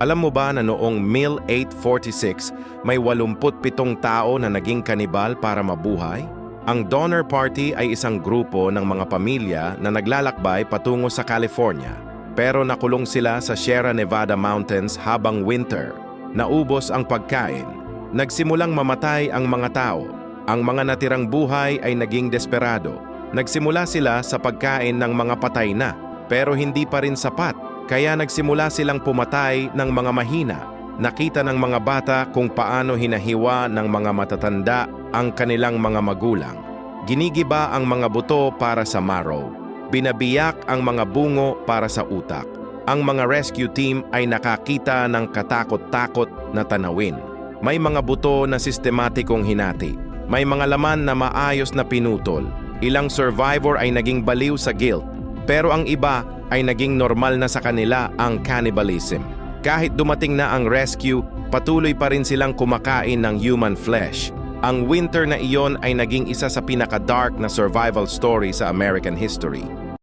Alam mo ba na noong 1846, may 87 tao na naging kanibal para mabuhay? Ang Donner Party ay isang grupo ng mga pamilya na naglalakbay patungo sa California. Pero nakulong sila sa Sierra Nevada Mountains habang winter. Naubos ang pagkain. Nagsimulang mamatay ang mga tao. Ang mga natirang buhay ay naging desperado. Nagsimula sila sa pagkain ng mga patay na, pero hindi pa rin sapat. Kaya nagsimula silang pumatay ng mga mahina. Nakita ng mga bata kung paano hinahiwa ng mga matatanda ang kanilang mga magulang. Ginigiba ang mga buto para sa marrow. Binabiyak ang mga bungo para sa utak. Ang mga rescue team ay nakakita ng katakot-takot na tanawin. May mga buto na sistematikong hinati. May mga laman na maayos na pinutol. Ilang survivor ay naging baliw sa guilt. Pero ang iba ay naging normal na sa kanila ang cannibalism. Kahit dumating na ang rescue, patuloy pa rin silang kumakain ng human flesh. Ang winter na iyon ay naging isa sa pinaka-dark na survival story sa American history.